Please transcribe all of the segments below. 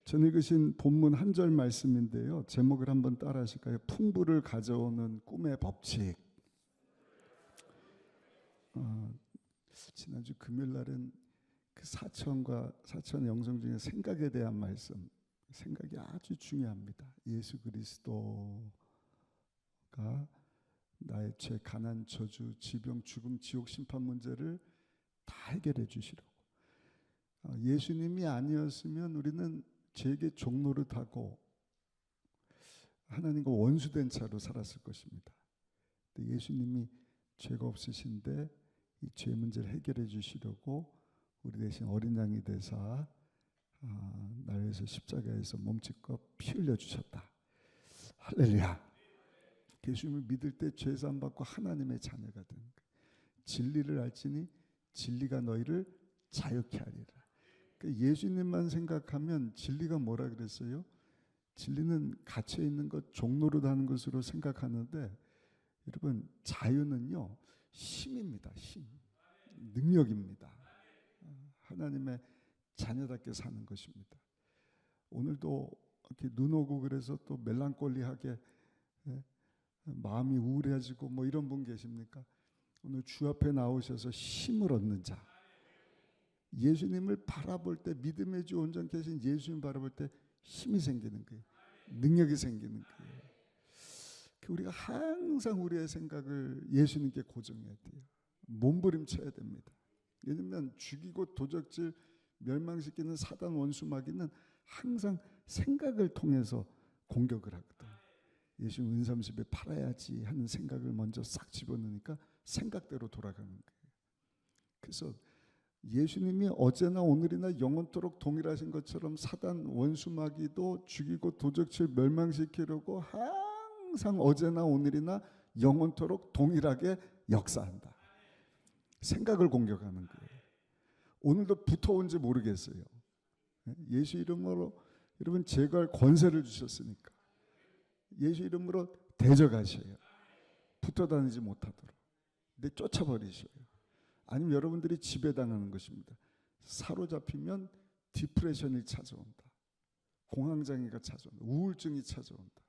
전 읽으신 본문 한 절 말씀인데요. 제목을 한번 따라 하실까요? 풍부를 가져오는 꿈의 법칙. 지난주 금요일 날은 그 사천 영성 중에 생각에 대한 말씀, 생각이 아주 중요합니다. 예수 그리스도가 나의 죄, 가난, 저주, 지병, 죽음, 지옥, 심판 문제를 다 해결해 주시려고. 예수님이 아니었으면 우리는 죄의 종노릇하고 하나님과 원수된 차로 살았을 것입니다. 근데 예수님이 죄가 없으신데 이 죄 문제를 해결해 주시려고 우리 대신 어린 양이 되사 나를 위해서 십자가에서 몸짓껏 피 흘려 주셨다. 할렐루야. 예수님을 믿을 때 죄사함 받고 하나님의 자녀가 되는 거예요. 진리를 알지니 진리가 너희를 자유케 하리라. 그러니까 예수님만 생각하면 진리가 뭐라 그랬어요? 진리는 갇혀 있는 것, 종노릇 하는 것으로 생각하는데, 여러분 자유는요 힘입니다. 힘, 능력입니다. 하나님의 자녀답게 사는 것입니다. 오늘도 이렇게 눈 오고 그래서 또 멜랑콜리하게 마음이 우울해지고 뭐 이런 분 계십니까? 오늘 주 앞에 나오셔서 힘을 얻는 자, 예수님을 바라볼 때, 믿음의 주 온전케 하신 예수님 바라볼 때 힘이 생기는 거예요. 능력이 생기는 거예요. 우리가 항상 우리의 생각을 예수님께 고정해야 돼요. 몸부림쳐야 됩니다. 왜냐하면 죽이고 도적질 멸망시키는 사단 원수 마귀는 항상 생각을 통해서 공격을 하거든. 예수님 은삼십에 팔아야지 하는 생각을 먼저 싹 집어넣으니까 생각대로 돌아가는 거예요. 그래서 예수님이 어제나 오늘이나 영원토록 동일하신 것처럼 사단 원수 마귀도 죽이고 도적질 멸망시키려고 항상 어제나 오늘이나 영원토록 동일하게 역사한다. 생각을 공격하는 거예요. 오늘도 붙어온지 모르겠어요. 예수 이름으로 여러분 제거할 권세를 주셨으니까 예수 이름으로 대적하셔요. 붙어다니지 못하도록. 근데 쫓아버리셔요. 아니면 여러분들이 지배당하는 것입니다. 사로잡히면 디프레션이 찾아온다. 공황장애가 찾아온다. 우울증이 찾아온다.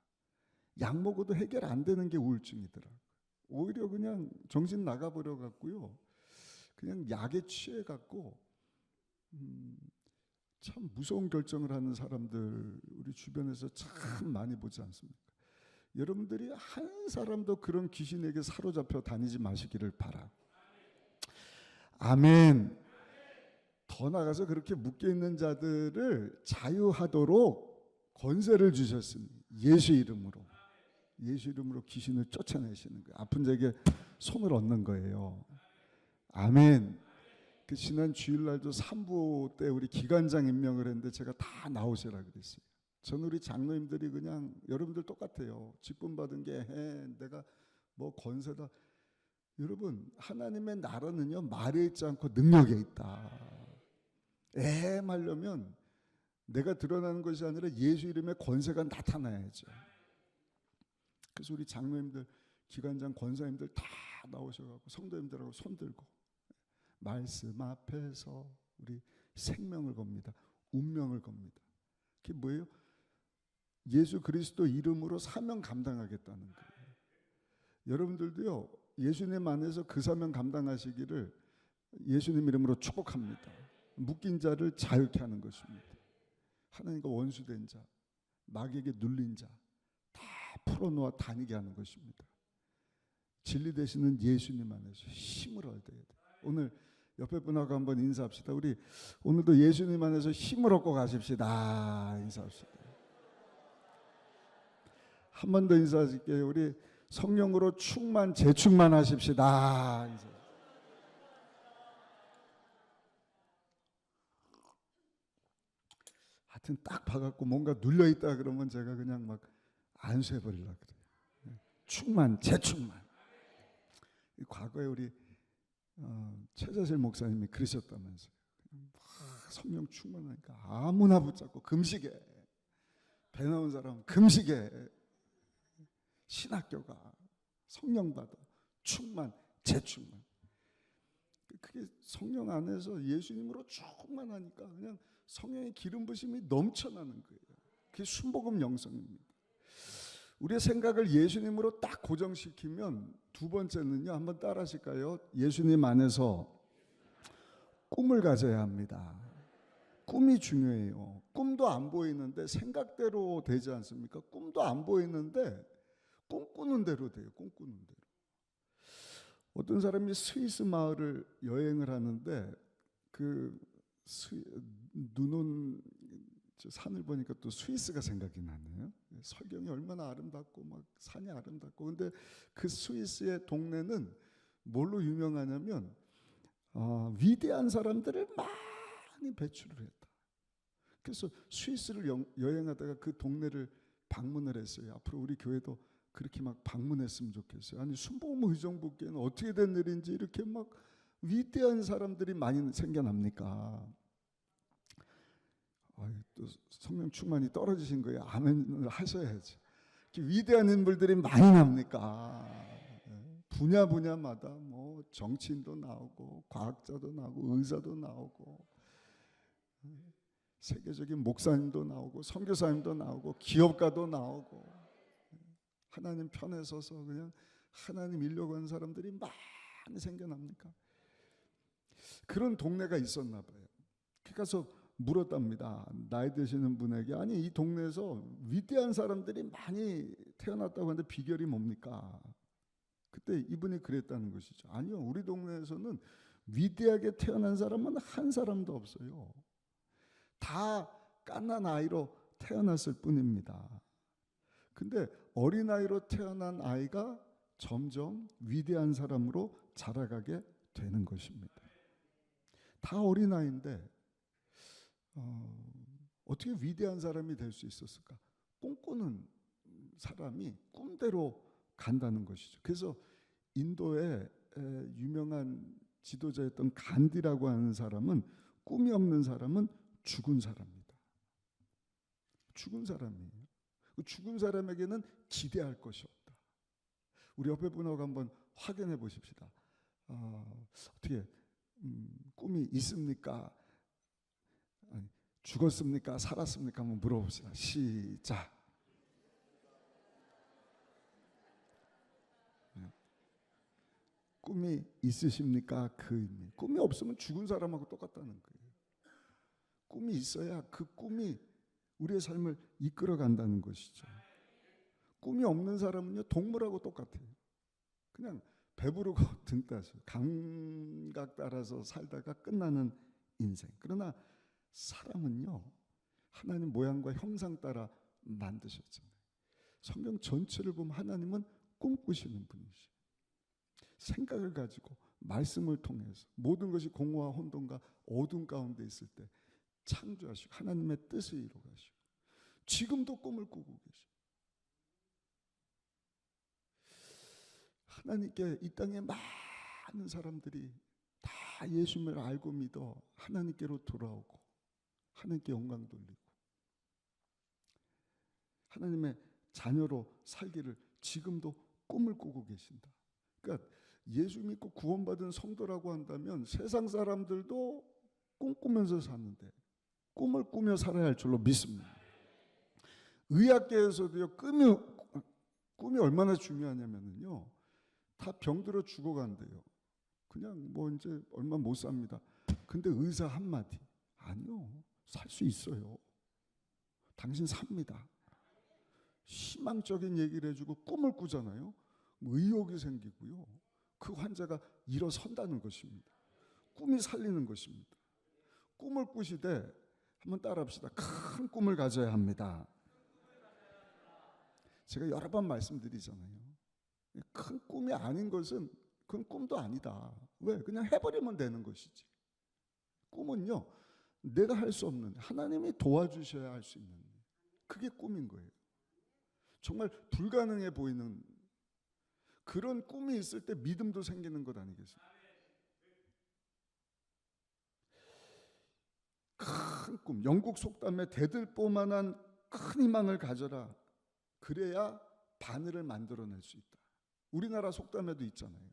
약 먹어도 해결 안 되는 게 우울증이더라고요. 오히려 그냥 정신 나가버려 갖고요. 그냥 약에 취해 갖고 참 무서운 결정을 하는 사람들 우리 주변에서 참 많이 보지 않습니까? 여러분들이 한 사람도 그런 귀신에게 사로잡혀 다니지 마시기를 바라고. 아멘. 더 나가서 그렇게 묶여있는 자들을 자유하도록 권세를 주셨으니 예수 이름으로, 예수 이름으로 귀신을 쫓아내시는 거예요. 아픈 자에게 손을 얹는 거예요. 아멘. 그 지난 주일날도 3부 때 우리 기관장 임명을 했는데 제가 다 나오시라 그랬어요. 전 우리 장로님들이 그냥 여러분들 똑같아요. 직분 받은 게 내가 뭐 권세다. 여러분 하나님의 나라는요 말에 있지 않고 능력에 있다. 하려면 내가 드러나는 것이 아니라 예수 이름의 권세가 나타나야죠. 그래서 우리 장로님들, 기관장, 권사님들 다 나오셔가지고 성도님들하고 손들고 말씀 앞에서 우리 생명을 겁니다. 운명을 겁니다. 그게 뭐예요? 예수 그리스도 이름으로 사명 감당하겠다는 거예요. 여러분들도요 예수님 안에서 그 사명 감당하시기를 예수님 이름으로 축복합니다. 묶인 자를 자유케 하는 것입니다. 하나님과 원수된 자, 마귀에게 눌린 자 다 풀어놓아 다니게 하는 것입니다. 진리 되시는 예수님 안에서 힘을 얻어야 돼요. 오늘 옆에 분하고 한번 인사합시다. 우리 오늘도 예수님 안에서 힘을 얻고 가십시다. 인사합시다. 한 번 더 인사드릴게요. 우리 성령으로 재충만하십시다. 하여튼 딱 봐갖고 뭔가 눌려있다 그러면 제가 그냥 막 안수해버리려고 그래요. 재충만. 과거에 우리 최자실 목사님이 그러셨다면서요. 막 성령 충만하니까 아무나 붙잡고 금식에, 배 나온 사람 금식에, 신학교가 성령 받아 재충만. 그게 성령 안에서 예수님으로 충만하니까 그냥 성령의 기름 부심이 넘쳐나는 거예요. 그게 순복음 영성입니다. 우리의 생각을 예수님으로 딱 고정시키면 두 번째는요, 한번 따라 하실까요? 예수님 안에서 꿈을 가져야 합니다. 꿈이 중요해요. 꿈도 안 보이는데 생각대로 되지 않습니까? 꿈도 안 보이는데 꿈꾸는 대로 돼요. 꿈꾸는 대로. 어떤 사람이 스위스 마을을 여행을 하는데 눈 온 산을 보니까 또 스위스가 생각이 나네요. 설경이 얼마나 아름답고 막 산이 아름답고, 근데 그 스위스의 동네는 뭘로 유명하냐면 위대한 사람들을 많이 배출을 했다. 그래서 스위스를 여행하다가 그 동네를 방문을 했어요. 앞으로 우리 교회도 그렇게 막 방문했으면 좋겠어요. 아니, 순복음 의정부교회는 어떻게 된 일인지 이렇게 막 위대한 사람들이 많이 생겨납니까? 또 성령 충만이 떨어지신 거예요. 아멘을 하셔야지. 위대한 인물들이 많이 납니까? 분야마다 뭐 정치인도 나오고 과학자도 나오고 의사도 나오고 세계적인 목사님도 나오고 선교사님도 나오고 기업가도 나오고, 하나님 편에 서서 그냥 하나님 일려고 하는 사람들이 많이 생겨납니까? 그런 동네가 있었나 봐요. 가서 물었답니다. 나이 드시는 분에게, 아니 이 동네에서 위대한 사람들이 많이 태어났다고 하는데 비결이 뭡니까? 그때 이분이 그랬다는 것이죠. 아니요, 우리 동네에서는 위대하게 태어난 사람은 한 사람도 없어요. 다 갓난 아이로 태어났을 뿐입니다. 근데 어린아이로 태어난 아이가 점점 위대한 사람으로 자라가게 되는 것입니다. 다 어린아이인데 어떻게 위대한 사람이 될 수 있었을까? 꿈꾸는 사람이 꿈대로 간다는 것이죠. 그래서 인도의 유명한 지도자였던 간디라고 하는 사람은, 꿈이 없는 사람은 죽은 사람입니다. 죽은 사람이에요. 죽은 사람에게는 기대할 것이 없다. 우리 옆에 분하고 한번 확인해 보십시다. 어떻게 꿈이 있습니까? 아니, 죽었습니까? 살았습니까? 한번 물어봅시다. 시작. 꿈이 있으십니까? 그 의미. 꿈이 없으면 죽은 사람하고 똑같다는 거예요. 꿈이 있어야 그 꿈이 우리의 삶을 이끌어 간다는 것이죠. 꿈이 없는 사람은요, 동물하고 똑같아요. 그냥 배부르고 등 따서 감각 따라서 살다가 끝나는 인생. 그러나 사람은요, 하나님 모양과 형상 따라 만드셨잖아요. 성경 전체를 보면 하나님은 꿈꾸시는 분이시죠. 생각을 가지고 말씀을 통해서 모든 것이 공허와 혼돈과 어둠 가운데 있을 때 창조하시고 하나님의 뜻을 이루어가시고 지금도 꿈을 꾸고 계시고, 하나님께 이 땅에 많은 사람들이 다 예수님을 알고 믿어 하나님께로 돌아오고 하나님께 영광 돌리고 하나님의 자녀로 살기를 지금도 꿈을 꾸고 계신다. 그러니까 예수 믿고 구원받은 성도라고 한다면 세상 사람들도 꿈꾸면서 사는데 꿈을 꾸며 살아야 할 줄로 믿습니다. 의학계에서도요, 꿈이 얼마나 중요하냐면요, 다 병들어 죽어간대요. 그냥 뭐 이제 얼마 못 삽니다. 근데 의사 한마디, 아니요, 살 수 있어요. 당신 삽니다. 희망적인 얘기를 해주고 꿈을 꾸잖아요. 의욕이 생기고요, 그 환자가 일어선다는 것입니다. 꿈이 살리는 것입니다. 꿈을 꾸시되 한번 따라합시다. 큰 꿈을 가져야 합니다. 제가 여러 번 말씀드리잖아요. 큰 꿈이 아닌 것은 그건 꿈도 아니다. 왜? 그냥 해버리면 되는 것이지. 꿈은요, 내가 할 수 없는, 하나님이 도와주셔야 할 수 있는, 그게 꿈인 거예요. 정말 불가능해 보이는 그런 꿈이 있을 때 믿음도 생기는 것 아니겠습니까? 큰 꿈, 영국 속담에 대들보만한 큰 희망을 가져라. 그래야 바늘을 만들어낼 수 있다. 우리나라 속담에도 있잖아요.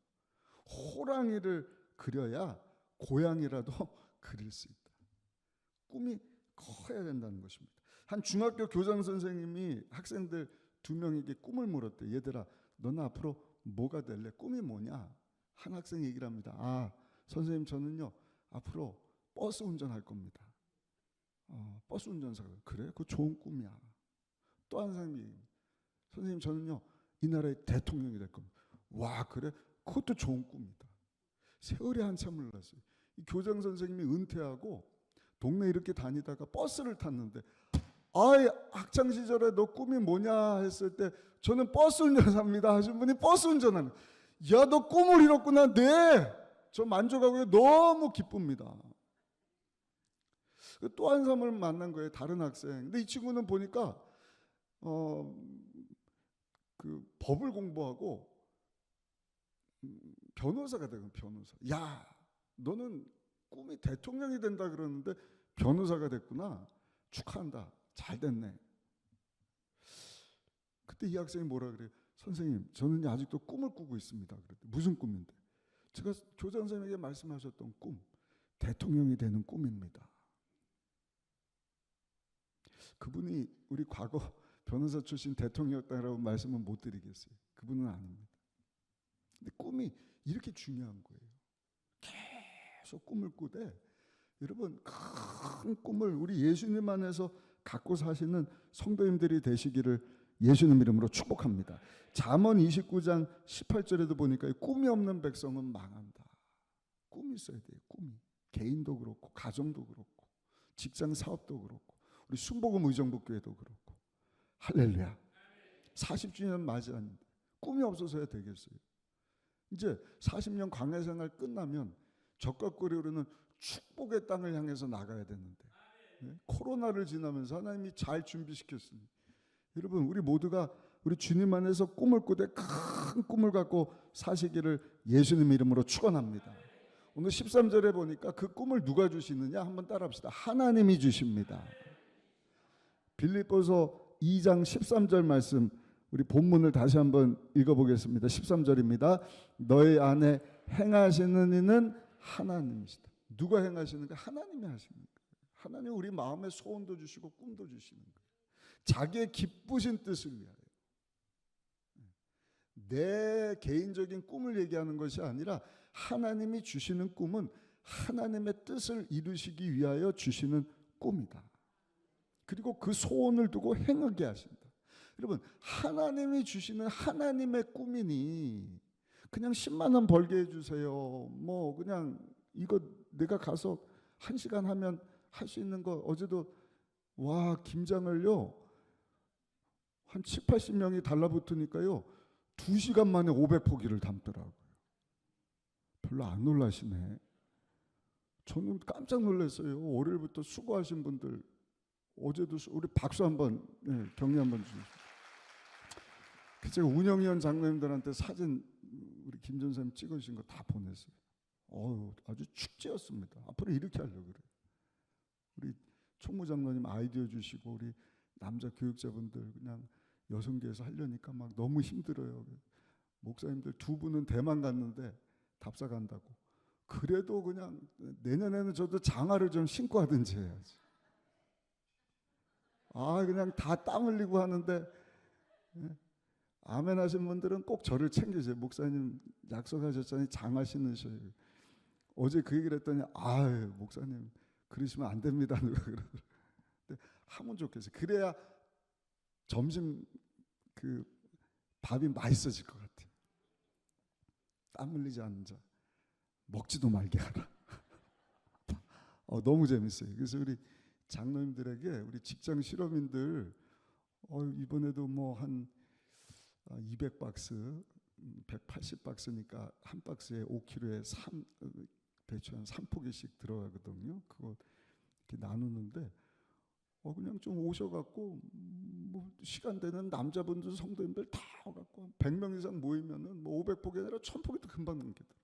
호랑이를 그려야 고양이라도 그릴 수 있다. 꿈이 커야 된다는 것입니다. 한 중학교 교장 선생님이 학생들 2명에게 꿈을 물었대. 얘들아, 너는 앞으로 뭐가 될래? 꿈이 뭐냐? 한 학생이 얘기를 합니다. 아, 선생님, 저는요 앞으로 버스 운전할 겁니다. 버스 운전사가. 그래? 그거 좋은 꿈이야. 또 한 사람이, 선생님, 저는요 이 나라의 대통령이 될 겁니다. 와, 그래? 그것도 좋은 꿈이다. 세월이 한참 흘렀어요. 이 교장 선생님이 은퇴하고 동네 이렇게 다니다가 버스를 탔는데, 아이, 학창 시절에 너 꿈이 뭐냐 했을 때, 저는 버스 운전사입니다 하신 분이 버스 운전하는. 야, 너 꿈을 이뤘구나. 네, 저 만족하고요. 너무 기쁩니다. 또 한 사람을 만난 거예요. 다른 학생. 근데 이 친구는 보니까 그 법을 공부하고 변호사가 되고. 변호사. 야, 너는 꿈이 대통령이 된다 그러는데 변호사가 됐구나. 축하한다. 잘 됐네. 그때 이 학생이 뭐라 그래요? 선생님, 저는 아직도 꿈을 꾸고 있습니다. 그랬더니 무슨 꿈인데? 제가 교장 선생님에게 말씀하셨던 꿈, 대통령이 되는 꿈입니다. 그분이 우리 과거 변호사 출신 대통령이었다라고 말씀은 못 드리겠어요. 그분은 아닙니다. 근데 꿈이 이렇게 중요한 거예요. 계속 꿈을 꾸되, 여러분, 큰 꿈을 우리 예수님 안에서 갖고 사시는 성도님들이 되시기를 예수님 이름으로 축복합니다. 잠언 29장 18절에도 보니까 꿈이 없는 백성은 망한다. 꿈이 있어야 돼요. 꿈이. 개인도 그렇고 가정도 그렇고 직장 사업도 그렇고 우리 순복음 의정부교회도 그렇고. 할렐루야. 40주년 맞이하는데 꿈이 없어서야 되겠어요. 이제 40년 광야 생활 끝나면 적각거리로는 축복의 땅을 향해서 나가야 되는데, 코로나를 지나면서 하나님이 잘 준비시켰으니, 여러분, 우리 모두가 우리 주님 안에서 꿈을 꾸되 큰 꿈을 갖고 사시기를 예수님 이름으로 축원합니다. 오늘 13절에 보니까 그 꿈을 누가 주시느냐 한번 따라합시다. 하나님이 주십니다. 빌립보서 2장 13절 말씀, 우리 본문을 다시 한번 읽어보겠습니다. 13절입니다. 너희 안에 행하시는 이는 하나님이시다. 누가 행하시는가? 하나님이 하시는 거예요. 하나님 우리 마음의 소원도 주시고 꿈도 주시는 거예요. 자기의 기쁘신 뜻을 위하여. 내 개인적인 꿈을 얘기하는 것이 아니라 하나님이 주시는 꿈은 하나님의 뜻을 이루시기 위하여 주시는 꿈이다. 그리고 그 소원을 두고 행하게 하신다. 여러분, 하나님이 주시는 하나님의 꿈이니 그냥 10만 원 벌게 해주세요. 뭐 그냥 이거 내가 가서 1시간 하면 할 수 있는 거. 어제도 와, 김장을요 한 7, 80명이 달라붙으니까요 2시간 만에 500포기를 담더라고요. 별로 안 놀라시네. 저는 깜짝 놀랐어요. 월요일부터 수고하신 분들, 어제도 우리 박수 한번, 격려 한번 주세요. 제가 운영위원 장로님들한테 사진 우리 김 전사님 찍으신 거 다 보냈어요. 아주 축제였습니다. 앞으로 이렇게 하려고 그래요. 우리 총무장로님 아이디어 주시고 우리 남자 교육자분들 그냥 여성계에서 하려니까 막 너무 힘들어요. 목사님들 2분은 대만 갔는데 답사 간다고. 그래도 그냥 내년에는 저도 장화를 좀 신고 하든지 해야지. 그냥 다 땀 흘리고 하는데, 아멘 하신 분들은 꼭 저를 챙기세요. 목사님 약속하셨잖아요. 장화 신으셔요. 어제 그 얘기를 했더니 목사님 그러시면 안 됩니다. 누가 그러더라고요. 근데 하면 좋겠어요. 그래야 점심 그 밥이 맛있어질 것 같아요. 땀 흘리지 않는 자 먹지도 말게 하라. 너무 재밌어요. 그래서 우리 장로님들에게 우리 직장 실업인들 이번에도 뭐 한 200박스 180박스니까 한 박스에 5kg에 배추 한 3포기씩 들어가거든요. 그거 이렇게 나누는데 그냥 좀 오셔갖고 뭐 시간 되는 남자분들 성도님들 다 와갖고 100명 이상 모이면은 뭐 500포기 아니라 1000포기도 금방 넘기더라.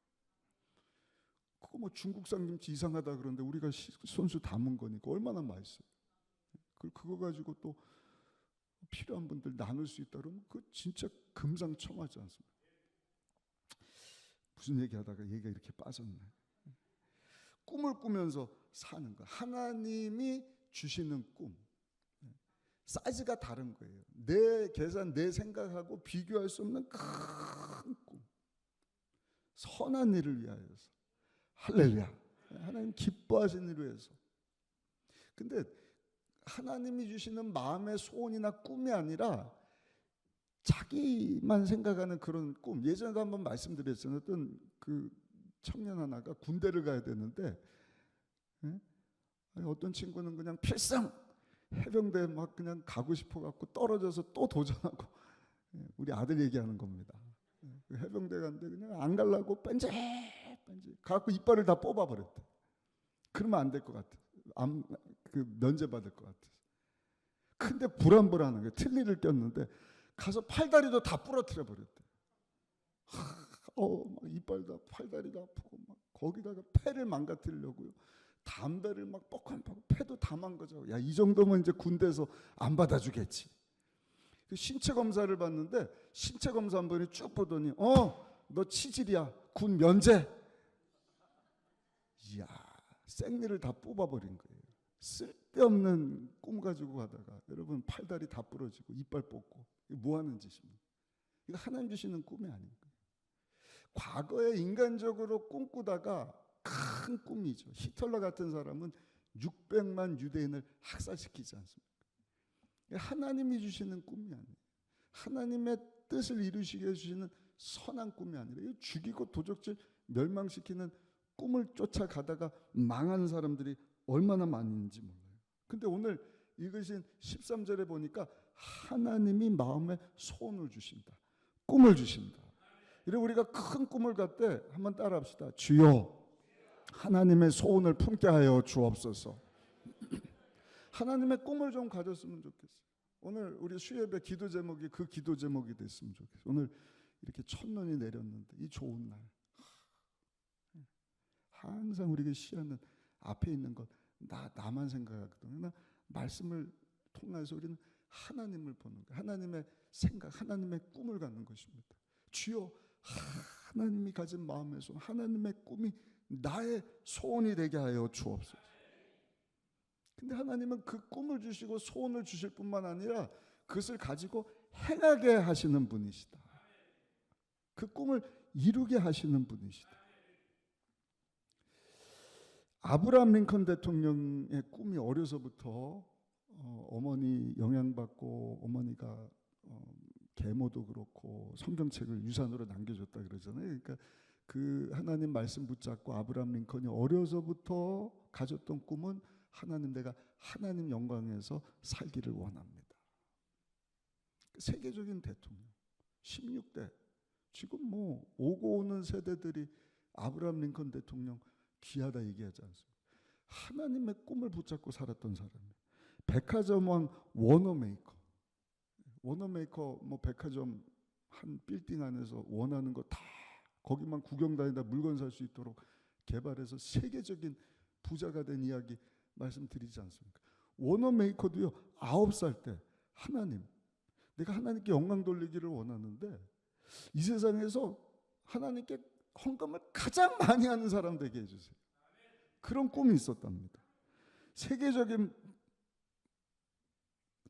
그거 뭐 중국산 김치 이상하다 그러는데 우리가 손수 담은 거니까 얼마나 맛있어요. 그거 가지고 또 필요한 분들 나눌 수 있다 그러면 그 진짜 금상첨화지 않습니까? 무슨 얘기하다가 얘기가 이렇게 빠졌네. 꿈을 꾸면서 사는 거. 하나님이 주시는 꿈, 사이즈가 다른 거예요. 내 계산, 내 생각하고 비교할 수 없는 큰 꿈, 선한 일을 위하여서. 할렐루야. 하나님 기뻐하시는 일을 위해서. 근데 하나님이 주시는 마음의 소원이나 꿈이 아니라 자기만 생각하는 그런 꿈. 예전에도 한번 말씀드렸잖아요. 어떤 그 청년 하나가 군대를 가야 되는데, 어떤 친구는 그냥 필승 해병대 막 그냥 가고 싶어 갖고 떨어져서 또 도전하고, 우리 아들 얘기하는 겁니다. 해병대 갔는데 그냥 안 가려고 뺀질 갖고 이빨을 다 뽑아버렸대. 그러면 안 될 것 같아. 그 면제받을 것 같아서. 근데 불안불안한 거예요. 틀니를 꼈는데 가서 팔다리도 다 부러뜨려 버렸대. 막 이빨도 팔다리도 아프고 막 거기다가 폐를 망가뜨리려고요. 담배를 막 뻑뻑 폐도 다 망가져. 야, 이 정도면 이제 군대에서 안 받아주겠지. 그 신체 검사를 받는데 신체 검사 한 번에 쭉 보더니 너 치질이야. 군 면제. 이야, 생리를 다 뽑아버린 거예요. 쓸데없는 꿈 가지고 가다가 여러분 팔다리 다 부러지고 이빨 뽑고, 이거 뭐 하는 짓입니까? 이거 하나님 주시는 꿈이 아닌 거예요. 과거에 인간적으로 꿈꾸다가 큰 꿈이죠. 히틀러 같은 사람은 600만 유대인을 학살시키지 않습니까? 하나님이 주시는 꿈이 아니에요. 하나님의 뜻을 이루시게 해주시는 선한 꿈이 아니라 죽이고 도적질 멸망시키는 꿈을 쫓아가다가 망한 사람들이 얼마나 많은지 몰라요. 근데 오늘 읽으신 13절에 보니까 하나님이 마음에 소원을 주신다. 꿈을 주신다. 이러고 우리가 큰 꿈을 갖되 한번 따라합시다. 주여 하나님의 소원을 품게 하여 주옵소서. 하나님의 꿈을 좀 가졌으면 좋겠어요. 오늘 우리 수예배 기도 제목이 그 기도 제목이 됐으면 좋겠어요. 오늘 이렇게 첫눈이 내렸는데 이 좋은 날, 항상 우리가 시하는 앞에 있는 것 나만 생각하거든요. 그러나 말씀을 통해서 우리는 하나님을 보는 거예요. 하나님의 생각, 하나님의 꿈을 갖는 것입니다. 주여 하나님이 가진 마음의 소원, 하나님의 꿈이 나의 소원이 되게 하여 주옵소서. 근데 하나님은 그 꿈을 주시고 소원을 주실 뿐만 아니라 그것을 가지고 행하게 하시는 분이시다. 그 꿈을 이루게 하시는 분이시다. 아브라함 링컨 대통령의 꿈이 어려서부터 어머니 영향받고, 어머니가 계모도 그렇고 성경책을 유산으로 남겨줬다 그러잖아요. 그러니까 그 하나님 말씀 붙잡고 아브라함 링컨이 어려서부터 가졌던 꿈은 하나님, 내가 하나님 영광에서 살기를 원합니다. 세계적인 대통령 16대, 지금 뭐 오고 오는 세대들이 아브라함 링컨 대통령 귀하다 얘기하지 않습니까? 하나님의 꿈을 붙잡고 살았던 사람이에요. 백화점 왕 워너메이커, 뭐 백화점 한 빌딩 안에서 원하는 거 다 거기만 구경 다니다 물건 살 수 있도록 개발해서 세계적인 부자가 된 이야기 말씀드리지 않습니까? 워너메이커도요 9살 때 하나님, 내가 하나님께 영광 돌리기를 원하는데 이 세상에서 하나님께 헌금을 가장 많이 하는 사람 되게 해주세요. 그런 꿈이 있었답니다. 세계적인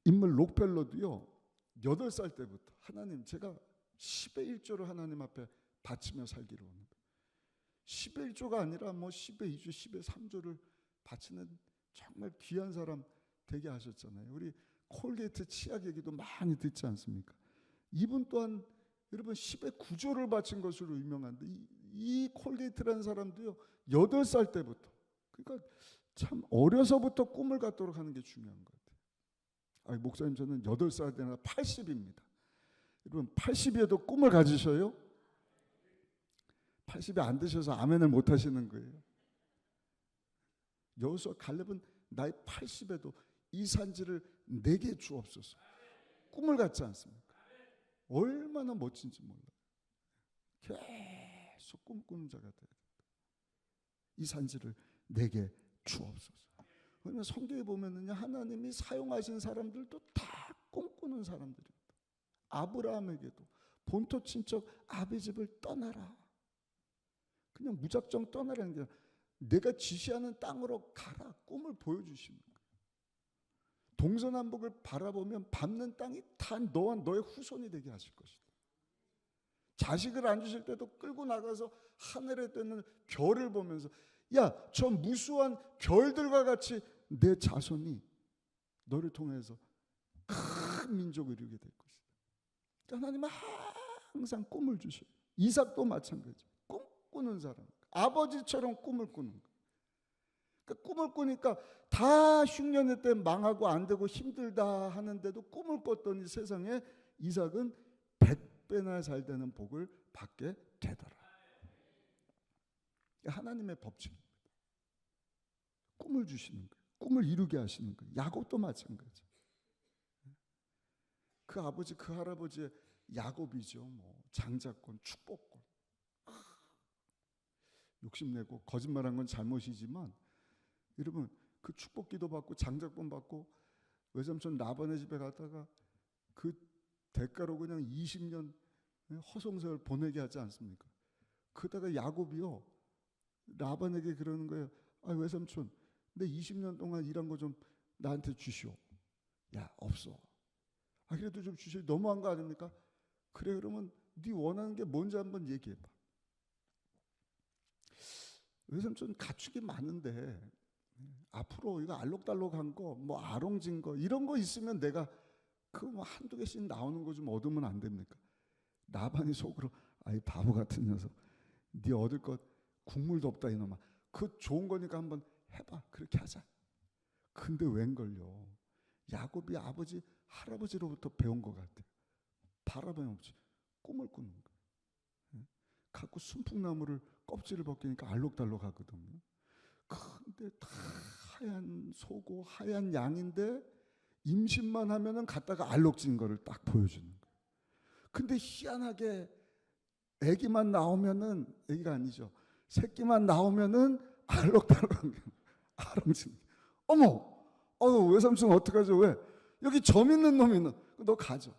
인물 록펠러도요 8살 때부터 하나님, 제가 10의 1조를 하나님 앞에 바치며 살기를 원합니다. 10의 1조가 아니라 뭐 10의 2조, 10의 3조를 바치는 정말 귀한 사람 되게 하셨잖아요. 우리 콜게이트 치약 얘기도 많이 듣지 않습니까? 이분 또한 여러분 10의 9조를 바친 것으로 유명한데 이 콜게이트라는 사람도요 8살 때부터, 그러니까 참 어려서부터 꿈을 갖도록 하는 게 중요한 것 같아요. 아니, 목사님 저는 8살 되나 80입니다. 여러분 80이어도 꿈을 가지셔요? 80이 안 되셔서 아멘을 못 하시는 거예요. 여호수아 갈렙은 나이 80에도 이 산지를 내게 주옵소서. 꿈을 갖지 않습니까? 얼마나 멋진지 몰라요. 계속 꿈꾸는 자가 돼야 된다. 이 산지를 내게 주옵소서. 그러면 성경에 보면은요, 하나님이 사용하신 사람들도 다 꿈꾸는 사람들입니다. 아브라함에게도 본토 친척 아비 집을 떠나라. 그냥 무작정 떠나라는 게 아니라 내가 지시하는 땅으로 가라. 꿈을 보여주시는 거예요. 동서남북을 바라보면 밟는 땅이 다 너와 너의 후손이 되게 하실 것이다. 자식을 안 주실 때도 끌고 나가서 하늘에 뜨는 별을 보면서 야, 저 무수한 별들과 같이 내 자손이 너를 통해서 큰 민족을 이루게 될 것이다. 하나님은 항상 꿈을 주셔요. 이삭도 마찬가지. 꿈꾸는 사람. 아버지처럼 꿈을 꾸는 거예요. 그러니까 꿈을 꾸니까 다 흉년의 때 망하고 안 되고 힘들다 하는데도 꿈을 꿨더니 세상에 이삭은 100배나 잘 되는 복을 받게 되더라. 하나님의 법칙입니다. 꿈을 주시는 거예요. 꿈을 이루게 하시는 거예요. 야곱도 마찬가지. 그 아버지, 그 할아버지의 야곱이죠. 뭐 장자권, 축복권. 욕심내고 거짓말한 건 잘못이지만 여러분 그 축복기도 받고 장자권 받고 외삼촌 라반의 집에 갔다가 그 대가로 그냥 20년 허송세월 보내게 하지 않습니까? 그러다가 야곱이요 라반에게 그러는 거예요. 아, 외삼촌 내 20년 동안 일한 거 좀 나한테 주시오. 야, 없어. 아, 그래도 좀 주시오. 너무한 거 아닙니까? 그래, 그러면 네 원하는 게 뭔지 한번 얘기해봐. 외삼촌 가축이 많은데 앞으로 이거 알록달록한 거, 뭐 아롱진 거 이런 거 있으면 내가 그 뭐 한두 개씩 나오는 거 좀 얻으면 안 됩니까? 라반이 속으로 아이 바보 같은 녀석, 네 얻을 것 국물도 없다 이놈아. 그 좋은 거니까 한번 해봐. 그렇게 하자. 근데 웬걸요? 야곱이 아버지 할아버지로부터 배운 것 같아. 바라봄이 없지. 꿈을 꾸는 거예요. 갖고 순풍나무를 껍질을 벗기니까 알록달록하거든요. 근데 다 하얀 소고 하얀 양인데 임신만 하면은 갖다가 알록진 거를 딱 보여주는 거예요. 근데 희한하게 아기만 나오면은, 아기가 아니죠, 새끼만 나오면은 알록달록한 알록진. 어머, 외삼촌 어떡하죠? 왜? 여기 점 있는 놈이 있는, 너 가져.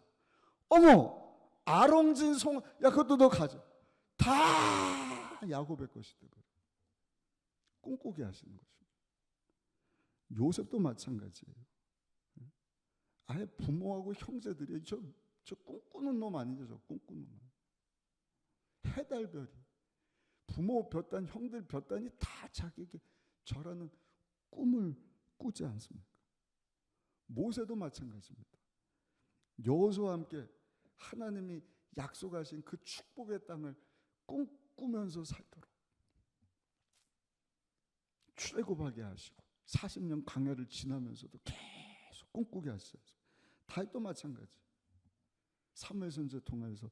어머, 아롱진 송, 야 그것도 너 가져. 다 야곱의 것이 되고 꿈꾸게 하시는 것입니다. 요셉도 마찬가지예요. 아예 부모하고 형제들이 저 꿈꾸는 놈 아니죠? 저 꿈꾸는 놈. 해달별이 부모 볕단 형들 볕단이 다 자기에게 저라는 꿈을 꾸지 않습니까? 모세도 마찬가지입니다. 여호수아와 함께 하나님이 약속하신 그 축복의 땅을 꿈꾸면서 살도록 출애굽하게 하시고 40년 광야를 지나면서도 계속 꿈꾸게 하셨어요. 다윗도 마찬가지. 사무엘 선지자 통해서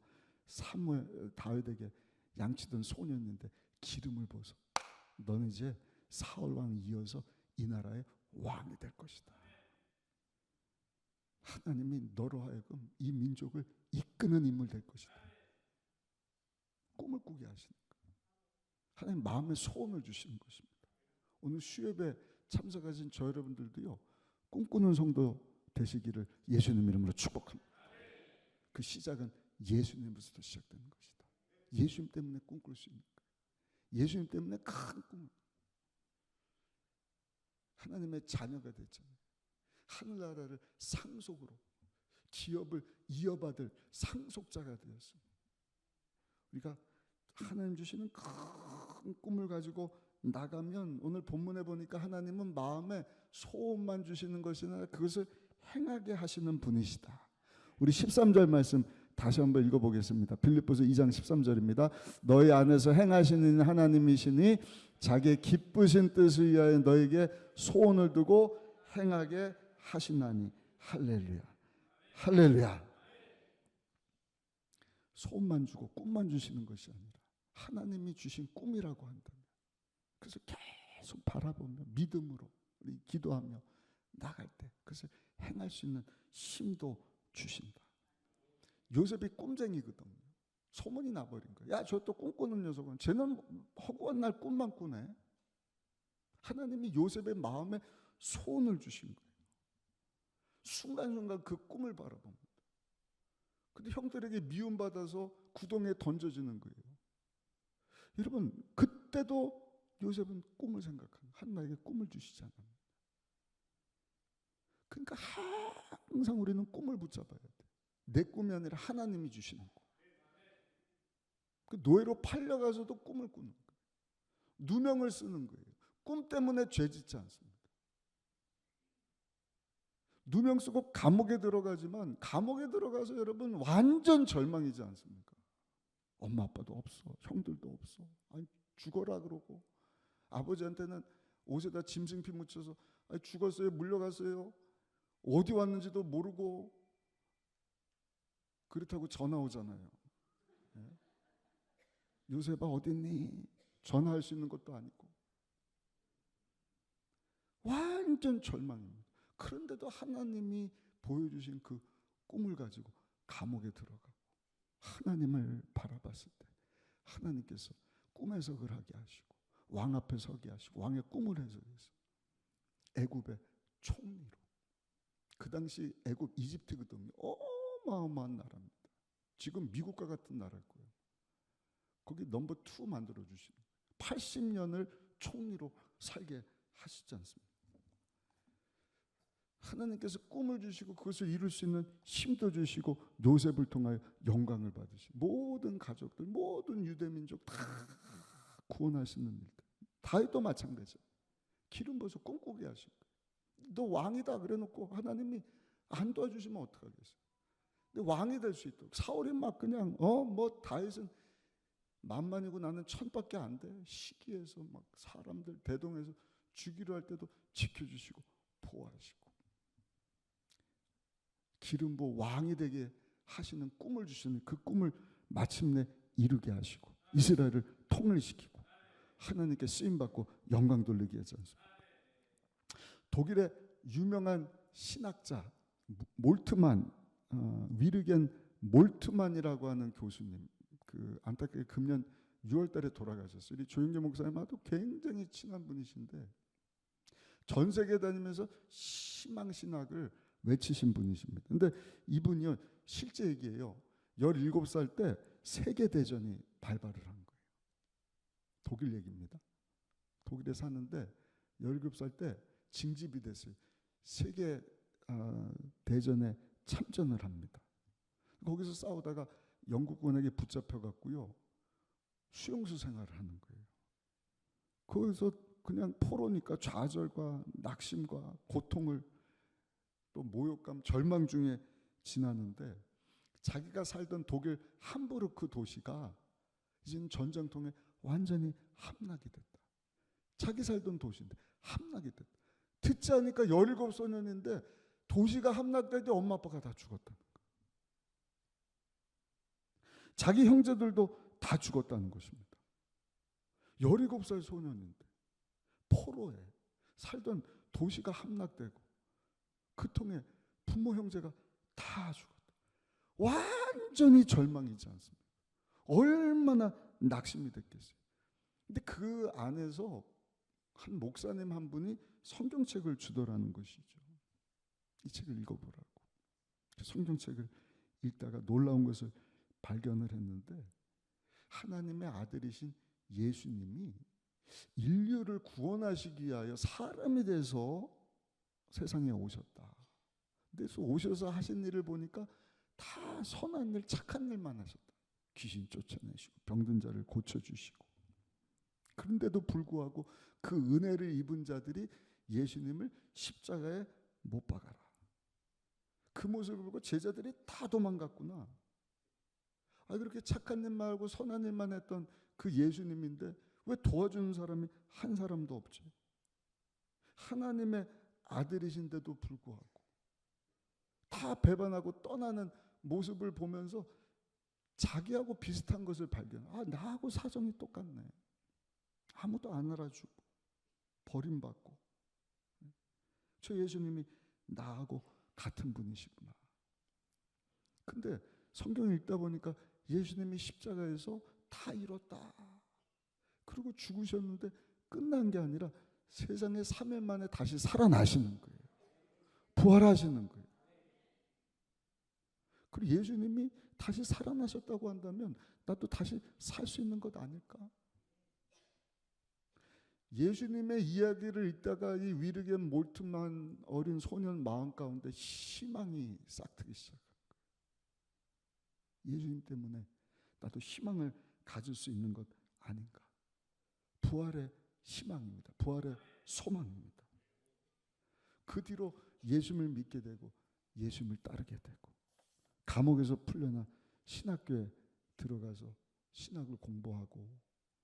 다윗에게 양치던 소년인데 기름을 부어서 너는 이제 사울 왕 이어서 이 나라의 왕이 될 것이다. 하나님이 너로 하여금 이 민족을 이끄는 인물 될 것이다. 꿈을 꾸게 하시는 거예요. 하나님 마음에 소원을 주시는 것입니다. 오늘 수협에 참석하신 저 여러분들도요, 꿈꾸는 성도 되시기를 예수님 이름으로 축복합니다. 그 시작은 예수님으로부터 시작되는 것이다. 예수님 때문에 꿈꿀 수 있는 거예요. 예수님 때문에 큰 꿈을. 하나님의 자녀가 됐잖아요. 하늘나라를 상속으로, 기업을 이어받을 상속자가 되었습니다. 우리가 하나님 주시는 큰 꿈을 가지고 나가면, 오늘 본문에 보니까 하나님은 마음에 소원만 주시는 것이 아니라 그것을 행하게 하시는 분이시다. 우리 13절 말씀 다시 한번 읽어보겠습니다. 빌립보서 2장 13절입니다. 너희 안에서 행하시는 하나님이시니 자기의 기쁘신 뜻을 위하여 너에게 소원을 두고 행하게 하시나니. 할렐루야, 할렐루야. 소원만 주고 꿈만 주시는 것이 아니라 하나님이 주신 꿈이라고 한다면, 그래서 계속 바라보며 믿음으로 우리 기도하며 나갈 때 그것을 행할 수 있는 힘도 주신다. 요셉이 꿈쟁이거든요. 소문이 나버린 거예요. 야, 저 또 꿈꾸는 녀석은, 쟤는 허구한 날 꿈만 꾸네. 하나님이 요셉의 마음에 소원을 주신 거예요. 순간순간 그 꿈을 바라봅니다. 근데 형들에게 미움받아서 구덩이에 던져지는 거예요. 여러분, 그때도 요셉은 꿈을 생각합니다. 하나님에게 꿈을 주시지 않았습니다. 그러니까 항상 우리는 꿈을 붙잡아야 돼. 내 꿈이 아니라 하나님이 주시는 꿈. 그 노예로 팔려가서도 꿈을 꾸는 거예요. 누명을 쓰는 거예요. 꿈 때문에 죄 짓지 않습니다. 누명 쓰고 감옥에 들어가지만 감옥에 들어가서 여러분 완전 절망이지 않습니까? 엄마 아빠도 없어. 형들도 없어. 아니 죽어라 그러고 아버지한테는 옷에다 짐승피 묻혀서 아니 죽었어요. 물려갔어요. 어디 왔는지도 모르고 그렇다고 전화 오잖아요. 네? 요셉아 어딨니? 전화할 수 있는 것도 아니고 완전 절망입니다. 그런데도 하나님이 보여주신 그 꿈을 가지고 감옥에 들어가고 하나님을 바라봤을 때 하나님께서 꿈 해석을 하게 하시고 왕 앞에 서게 하시고 왕의 꿈을 해석해서 애굽의 총리로, 그 당시 애굽 이집트거든요. 어마어마한 나라입니다. 지금 미국과 같은 나라일 거예요. 거기 넘버 2 만들어 주시는 80년을 총리로 살게 하시지 않습니까? 하나님께서 꿈을 주시고 그것을 이룰 수 있는 힘도 주시고 요셉을 통하여 영광을 받으시고 모든 가족들, 모든 유대민족 다 구원하시는 일들. 다윗도 마찬가지예요. 기름 부어서 꿈꾸게 하시고 너 왕이다 그래놓고 하나님이 안 도와주시면 어떡하겠어요? 근데 왕이 될 수 있도록 사울이 막 그냥 뭐 다윗은 만만이고 나는 1000밖에 안 돼. 시기해서 막 사람들 대동해서 죽이려 할 때도 지켜주시고 보호하시고 기름 부어 왕이 되게 하시는 꿈을 주시는 그 꿈을 마침내 이루게 하시고 이스라엘을 통일시키고 하나님께 쓰임받고 영광 돌리게 하지 않습니까? 독일의 유명한 신학자 몰트만, 위르겐 몰트만이라고 하는 교수님, 그 안타깝게 금년 6월 달에 돌아가셨어요. 우리 조영계 목사님하고 굉장히 친한 분이신데 전 세계 다니면서 희망신학을 외치신 분이십니다. 근데 이분이요 실제 얘기예요. 17살 때 세계대전이 발발을 한 거예요. 독일 얘기입니다. 독일에 사는데 17살 때 징집이 됐어요. 세계 대전에 참전을 합니다. 거기서 싸우다가 영국군에게 붙잡혀갔고요. 수용소 생활을 하는 거예요. 거기서 그냥 포로니까 좌절과 낙심과 고통을 또 모욕감, 절망 중에 지나는데 자기가 살던 독일 함부르크 도시가 이제는 전쟁통에 완전히 함락이 됐다. 자기 살던 도시인데 함락이 됐다. 듣지 않으니까 17 소년인데 도시가 함락될 때 엄마 아빠가 다 죽었다는 거예요. 자기 형제들도 다 죽었다는 것입니다. 17살 소년인데 포로에 살던 도시가 함락되고 그 통에 부모 형제가 다 죽었다. 완전히 절망이지 않습니까? 얼마나 낙심이 됐겠어요. 근데 그 안에서 한 목사님 한 분이 성경책을 주더라는 것이죠. 이 책을 읽어보라고. 성경책을 읽다가 놀라운 것을 발견을 했는데 하나님의 아들이신 예수님이 인류를 구원하시기 위하여 사람이 돼서 세상에 오셨다. 그래서 오셔서 하신 일을 보니까 다 선한 일, 착한 일만 하셨다. 귀신 쫓아내시고 병든 자를 고쳐주시고 그런데도 불구하고 그 은혜를 입은 자들이 예수님을 십자가에 못 박아라. 그 모습을 보고 제자들이 다 도망갔구나. 그렇게 착한 일만 하고 선한 일만 했던 그 예수님인데 왜 도와주는 사람이 한 사람도 없지? 하나님의 아들이신데도 불구하고 다 배반하고 떠나는 모습을 보면서 자기하고 비슷한 것을 발견. 나하고 사정이 똑같네. 아무도 안 알아주고 버림받고. 저 예수님이 나하고 같은 분이시구나. 근데 성경을 읽다 보니까 예수님이 십자가에서 다 이뤘다. 그리고 죽으셨는데 끝난 게 아니라 세상에 3일 만에 다시 살아나시는 거예요. 부활하시는 거예요. 그리고 예수님이 다시 살아나셨다고 한다면 나도 다시 살 수 있는 것 아닐까? 예수님의 이야기를 읽다가 이 위르겐 몰트만 어린 소년 마음 가운데 희망이 싹트기 시작합니다. 예수님 때문에 나도 희망을 가질 수 있는 것 아닌가. 부활의 희망입니다. 부활의 소망입니다. 그 뒤로 예수님을 믿게 되고 예수님을 따르게 되고 감옥에서 풀려나 신학교에 들어가서 신학을 공부하고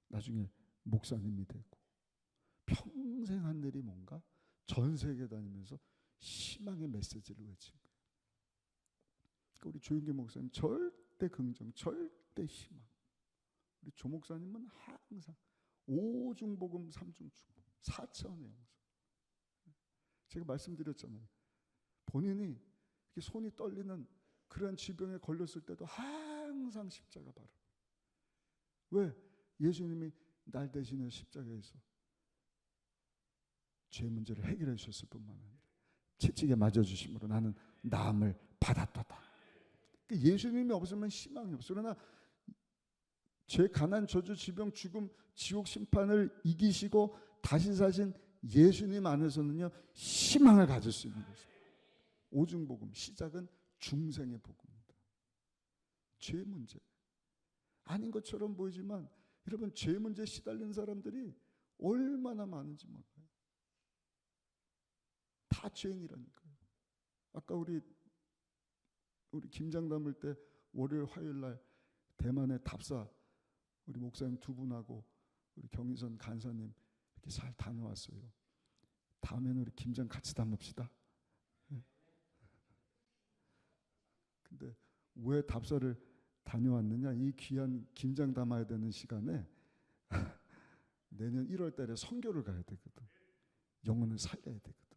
나중에 목사님이 되고 평생 한 일이 뭔가 전 세계 다니면서 희망의 메시지를 외친 거예요. 그러니까 우리 조윤기 목사님 절대 긍정, 절대 희망. 우리 조 목사님은 항상 오중복음, 삼중축복, 4차원의 영성. 제가 말씀드렸잖아요. 본인이 이렇게 손이 떨리는 그런 질병에 걸렸을 때도 항상 십자가 바라. 왜? 예수님이 날 대신에 십자가에서 죄 문제를 해결해 주셨을 뿐만 아니라 채찍에 맞아주심으로 나는 나음을 받았도다. 예수님이 없으면 희망이 없어. 그러나 죄, 가난, 저주, 질병, 죽음, 지옥 심판을 이기시고 다시 사신 예수님 안에서는요 희망을 가질 수 있는 것입니다. 오중복음, 시작은 중생의 복음입니다. 죄 문제 아닌 것처럼 보이지만 여러분 죄 문제에 시달린 사람들이 얼마나 많은지 몰라요. 다 죄인이라니까요. 아까 우리 김장 담을 때 월요일 화요일 날 대만의 답사 우리 목사님 두 분하고 우리 경희선 간사님 이렇게 잘 다녀왔어요. 다음에는 우리 김장 같이 담읍시다. 근데 왜 답사를 다녀왔느냐? 이 귀한 김장 담아야 되는 시간에 내년 1월 달에 선교를 가야 되거든. 영혼을 살려야 되거든.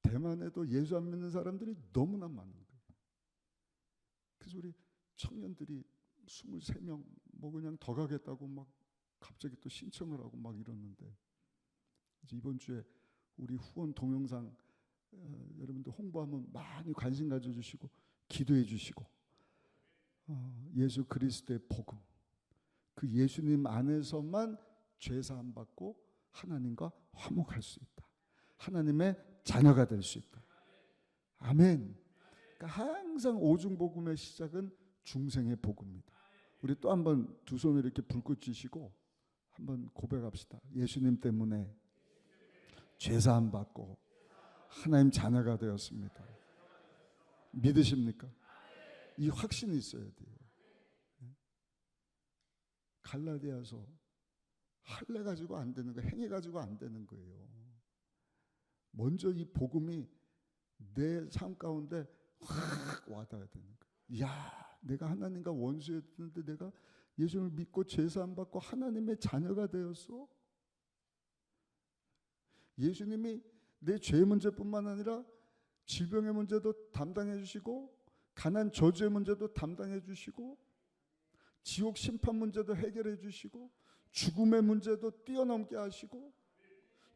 대만에도 예수 안 믿는 사람들이 너무나 많은 거예요. 그래서 우리 청년들이 23명 뭐 그냥 더 가겠다고 막 갑자기 또 신청을 하고 막 이러는데 이제 이번 주에 우리 후원 동영상 여러분들 홍보하면 많이 관심 가져주시고 기도해 주시고 예수 그리스도의 복음 그 예수님 안에서만 죄사함 받고 하나님과 화목할 수 있다. 하나님의 자녀가 될 수 있다. 아멘. 그러니까 항상 오중복음의 시작은 중생의 복음입니다. 우리 또 한번 두 손을 이렇게 불꽃 쥐시고 한번 고백합시다. 예수님 때문에 죄사함 받고 하나님 자녀가 되었습니다. 믿으십니까? 이 확신이 있어야 돼요. 갈라디아서 할례 가지고 안 되는 거, 행위 가지고 안 되는 거예요. 먼저 이 복음이 내 삶 가운데 확 와닿아야 되는 거예요. 야, 내가 하나님과 원수였는데 내가 예수를 믿고 죄사함 받고 하나님의 자녀가 되었어. 예수님이 내 죄 문제뿐만 아니라 질병의 문제도 담당해 주시고 가난 저주의 문제도 담당해 주시고 지옥 심판 문제도 해결해 주시고 죽음의 문제도 뛰어넘게 하시고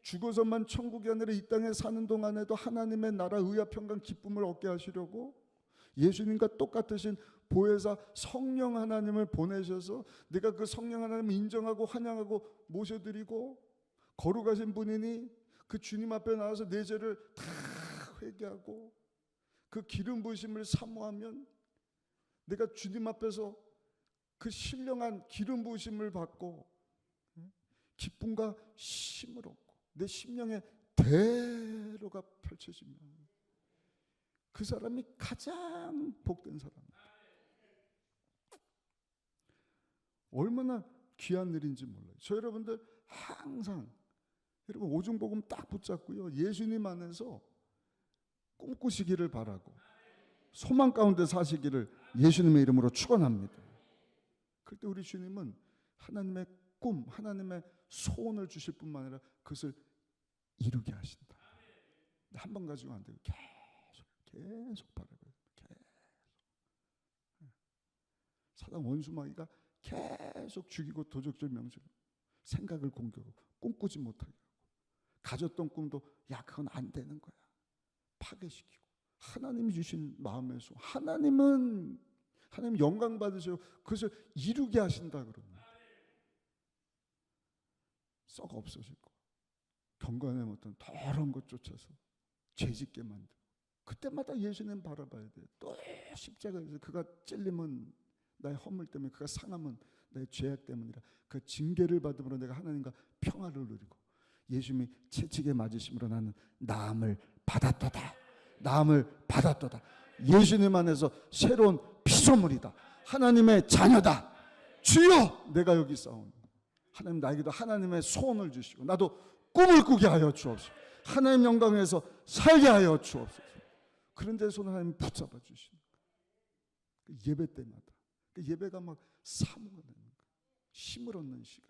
죽어서만 천국이 아니라 이 땅에 사는 동안에도 하나님의 나라 의와 평강 기쁨을 얻게 하시려고 예수님과 똑같으신 보혜사 성령 하나님을 보내셔서 내가 그 성령 하나님을 인정하고 환영하고 모셔드리고 거룩하신 분이니 그 주님 앞에 나와서 내 죄를 다 회개하고 그 기름 부으심을 사모하면 내가 주님 앞에서 그 신령한 기름 부으심을 받고 기쁨과 힘을 얻고 내 심령의 대로가 펼쳐지면 그 사람이 가장 복된 사람입니다. 얼마나 귀한 일인지 몰라요. 저 여러분들 항상 여러분 오중복음 딱 붙잡고요. 예수님 안에서 꿈꾸시기를 바라고 소망 가운데 사시기를 예수님의 이름으로 축원합니다. 그때 우리 주님은 하나님의 꿈, 하나님의 소원을 주실 뿐만 아니라 그것을 이루게 하신다. 한 번 가지고 안 되고 계속 바라봐요. 계속. 사단 원수마귀가 계속 죽이고 도적질 명령하고 생각을 공격하고 꿈꾸지 못하게 하고 가졌던 꿈도 야 그건 안 되는 거야. 파괴시키고 하나님이 주신 마음의 소 하나님은 하나님 영광 받으시고 그것을 이루게 하신다 그럽니다. 썩어 없어질 거. 경건의 못한 더러운 것 쫓아서 죄짓게 만들고, 그때마다 예수님 바라봐야 돼요. 또 십자가에서 그가 찔림은 나의 허물 때문에, 그가 상함은 나의 죄악 때문이라. 그 징계를 받음으로 내가 하나님과 평화를 누리고, 예수님이 채찍에 맞으심으로 나는 나음을 받았도다. 나음을 받았도다. 예수님 안에서 새로운 피조물이다. 하나님의 자녀다. 주여, 내가 여기 싸우니 하나님 나에게도 하나님의 소원을 주시고 나도 꿈을 꾸게 하여 주옵소서. 하나님 영광에서 살게 하여 주옵소서. 그런 데 손을 하나님 붙잡아 주시는 거예요. 예배 때마다 예배가 막 사모가 되는 거예요. 힘을 얻는 시간.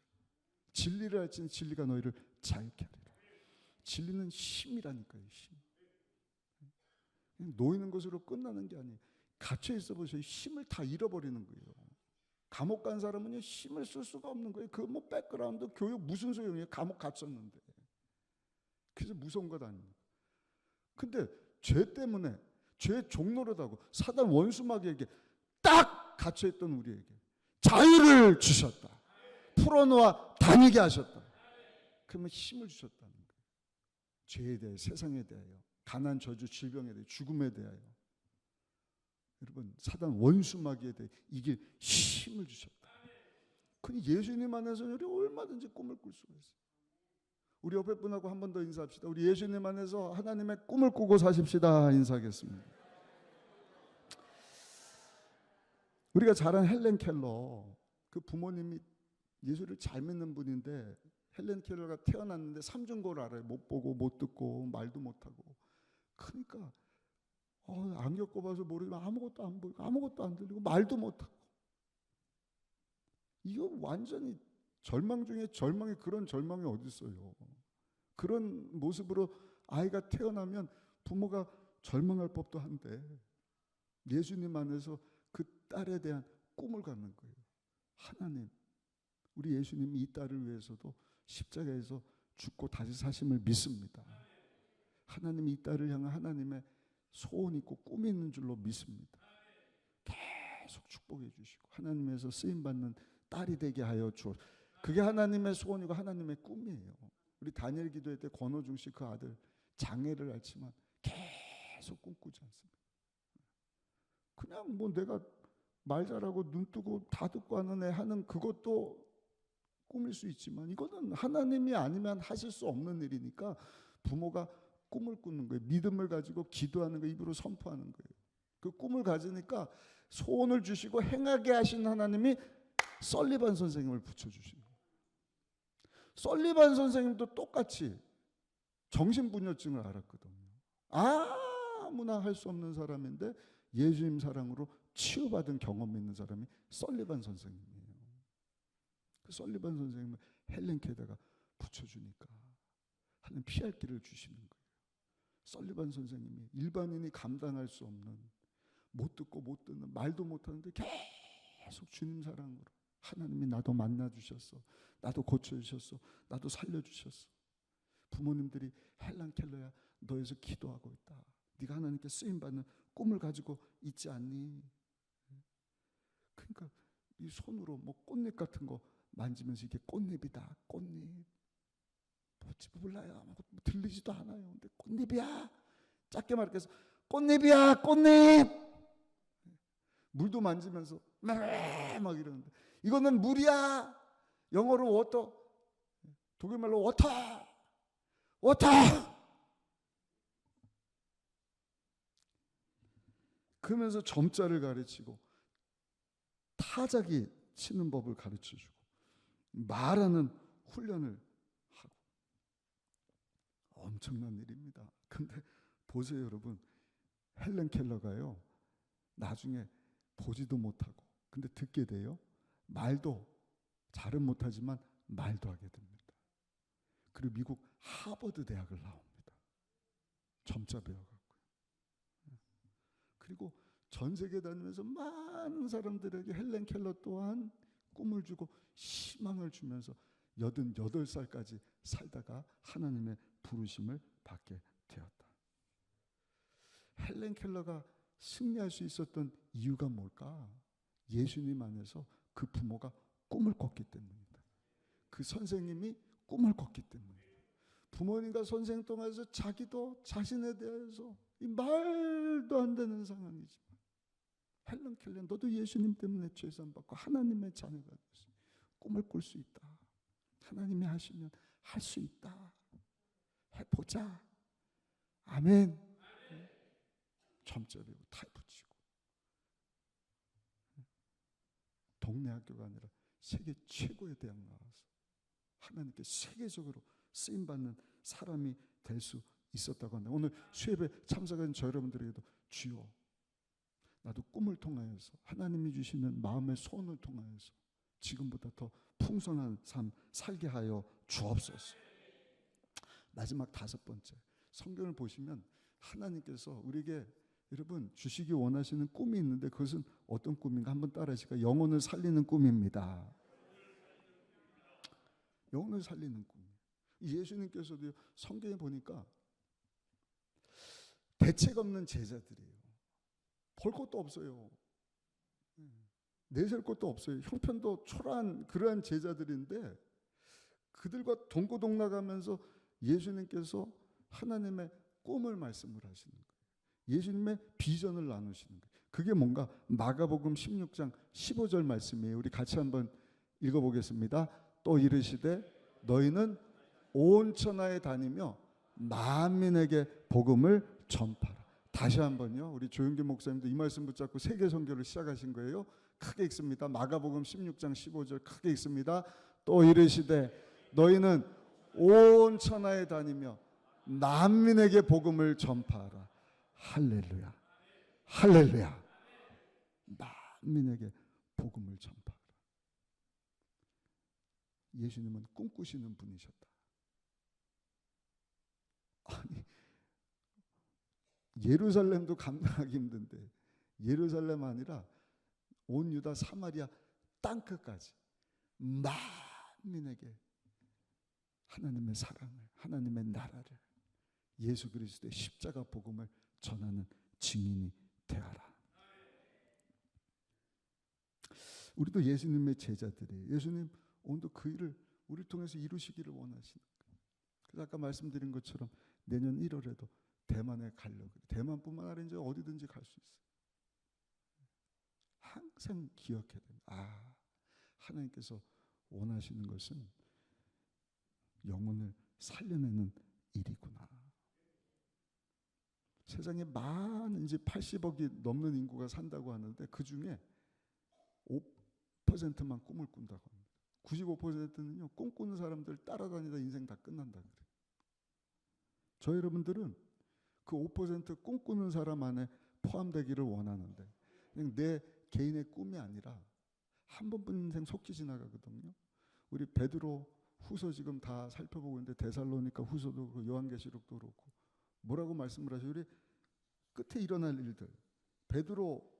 진리를 알지니 진리가 너희를 자유케 하리라. 진리는 힘이라니까요. 힘. 놓이는 것으로 끝나는 게 아니에요. 갇혀 있어 보세요. 힘을 다 잃어버리는 거예요. 감옥 간 사람은요, 힘을 쓸 수가 없는 거예요. 그 뭐 백그라운드 교육 무슨 소용이에요? 감옥 갇혔는데. 그래서 무서운 것 아닙니까? 근데 죄 때문에, 죄 종노릇하고 사단 원수마귀에게 딱 갇혀있던 우리에게 자유를 주셨다. 풀어놓아 다니게 하셨다. 그러면 힘을 주셨다는 거예요. 죄에 대해, 세상에 대하여, 가난, 저주, 질병에 대해, 죽음에 대하여. 여러분, 사단 원수마귀에 대해 이길 힘을 주셨다. 그니 예수님 안에서는 우리 얼마든지 꿈을 꿀 수가 있어요. 우리 옆에 분하고 한 번 더 인사합시다. 우리 예수님 안에서 하나님의 꿈을 꾸고 사십시다. 인사하겠습니다. 우리가 잘 아는 헬렌 켈러, 그 부모님이 예수를 잘 믿는 분인데, 헬렌 켈러가 태어났는데 삼중고를 알아요. 못 보고 못 듣고 말도 못하고. 그러니까 안 겪어봐서 모르지만 아무것도 안 보이고 아무것도 안 들리고 말도 못하고, 이거 완전히 절망 중에 절망이, 그런 절망이 어디 있어요. 그런 모습으로 아이가 태어나면 부모가 절망할 법도 한데, 예수님 안에서 그 딸에 대한 꿈을 갖는 거예요. 하나님, 우리 예수님이 이 딸을 위해서도 십자가에서 죽고 다시 사심을 믿습니다. 하나님이 이 딸을 향한 하나님의 소원이 있고 꿈이 있는 줄로 믿습니다. 계속 축복해 주시고 하나님에서 쓰임받는 딸이 되게 하여 주옵소서. 그게 하나님의 소원이고 하나님의 꿈이에요. 우리 다니엘 기도회 때 권호중 씨 그 아들 장애를 앓지만 계속 꿈꾸지 않습니다. 그냥 뭐 내가 말 잘하고 눈 뜨고 다 듣고 하는 애 하는 그것도 꿈일 수 있지만, 이거는 하나님이 아니면 하실 수 없는 일이니까 부모가 꿈을 꾸는 거예요. 믿음을 가지고 기도하는 거, 입으로 선포하는 거예요. 그 꿈을 가지니까 소원을 주시고 행하게 하신 하나님이 설리반 선생님을 붙여주신 거예요. 설리반 선생님도 똑같이 정신분열증을 앓았거든요. 아무나 할 수 없는 사람인데 예수님 사랑으로 치유받은 경험이 있는 사람이 설리반 선생님이에요. 그 설리반 선생님을 헬렌 켈러가 붙여주니까 하나님 피할 길을 주시는 거예요. 설리반 선생님이 일반인이 감당할 수 없는, 못 듣고 못 듣는, 말도 못하는데 계속 주님 사랑으로 하나님이 나도 만나주셨어, 나도 고쳐주셨어, 나도 살려주셨어. 부모님들이 헬렌 켈러야, 너에서 기도하고 있다. 네가 하나님께 쓰임받는 꿈을 가지고 있지 않니? 그러니까 이 손으로 뭐 꽃잎 같은 거 만지면서 이게 꽃잎이다, 꽃잎. 뭔지 몰라요. 들리지도 않아요. 근데 꽃잎이야. 작게 말해서 꽃잎이야, 꽃잎. 물도 만지면서 막 이러는데, 이거는 물이야. 영어로 워터, 독일말로 워터, 워터. 그러면서 점자를 가르치고 타자기 치는 법을 가르쳐주고 말하는 훈련을 하고, 엄청난 일입니다. 근데 보세요 여러분, 헬렌 켈러가요 나중에 보지도 못하고 근데 듣게 돼요. 말도 잘은 못하지만 말도 하게 됩니다. 그리고 미국 하버드 대학을 나옵니다. 점자 배워갖고요. 그리고 전 세계 다니면서 많은 사람들에게 헬렌 켈러 또한 꿈을 주고 희망을 주면서 88살까지 살다가 하나님의 부르심을 받게 되었다. 헬렌 켈러가 승리할 수 있었던 이유가 뭘까? 예수님 안에서 그 부모가 꿈을 꿨기 때문입니다. 그 선생님이 꿈을 꿨기 때문에. 부모님과 선생 통해서 자기도 자신에 대해서 이 말도 안 되는 상황이지만 헬런 켈러 너도 예수님 때문에 죄산 받고 하나님의 자녀가 됐어. 꿈을 꿀 수 있다. 하나님이 하시면 할 수 있다. 해보자. 아멘. 점자 배우고 타이 붙이고 동네 학교가 아니라 세계 최고의 대학 나와서 하나님께 세계적으로 쓰임받는 사람이 될 수 있었다고 한다. 오늘 수협에 참석한 저 여러분들에게도 주여 나도 꿈을 통하여서 하나님이 주시는 마음의 소원을 통하여서 지금보다 더 풍성한 삶 살게 하여 주옵소서. 마지막 5번째, 성경을 보시면 하나님께서 우리에게 여러분 주시기 원하시는 꿈이 있는데 그것은 어떤 꿈인가 한번 따라하실까요? 영혼을 살리는 꿈입니다. 영혼을 살리는 꿈. 예수님께서도 성경에 보니까 대책 없는 제자들이에요. 볼 것도 없어요. 내세울 것도 없어요. 형편도 초라한 그러한 제자들인데 그들과 동고동락하면서 예수님께서 하나님의 꿈을 말씀을 하시는 거예요. 예수님의 비전을 나누시는 거예요. 그게 뭔가 마가복음 16장 15절 말씀이에요. 우리 같이 한번 읽어보겠습니다. 또 이르시되 너희는 온 천하에 다니며 만민에게 복음을 전파라. 다시 한번요. 우리 조용기 목사님도 이 말씀 붙잡고 세계 선교를 시작하신 거예요. 크게 읽습니다. 마가복음 16장 15절 크게 읽습니다. 또 이르시되 너희는 온 천하에 다니며 만민에게 복음을 전파하라. 할렐루야. 할렐루야. 만민에게 복음을 전파하라. 예수님은 꿈꾸시는 분이셨다. 아니 예루살렘도 감당하기 힘든데 예루살렘 아니라 온 유다 사마리아 땅끝까지 만민에게 하나님의 사랑을, 하나님의 나라를, 예수 그리스도의 십자가 복음을 전하는 증인이 되어라. 우리도 예수님의 제자들이에요. 예수님 오늘도 그 일을 우리를 통해서 이루시기를 원하시는 거예요. 그래서 아까 말씀드린 것처럼 내년 1월에도 대만에 가려고. 대만뿐만 아니라 이제 어디든지 갈 수 있어요. 항상 기억해야 됩니다. 하나님께서 원하시는 것은 영혼을 살려내는 일이구나. 세상에 많은 이제 80억이 넘는 인구가 산다고 하는데 그 중에 5%만 꿈을 꾼다고 합니다. 95%는요 꿈꾸는 사람들 따라다니다 인생 다 끝난다 그래요. 저 여러분들은 그 5% 꿈꾸는 사람 안에 포함되기를 원하는데 그냥 내 개인의 꿈이 아니라 한 번뿐 인생 속히 지나가거든요. 우리 베드로 후서 지금 다 살펴보고 있는데 데살로니가 후서도 그렇고 요한계시록도 그렇고 뭐라고 말씀을 하셔요? 우리 끝에 일어날 일들. 베드로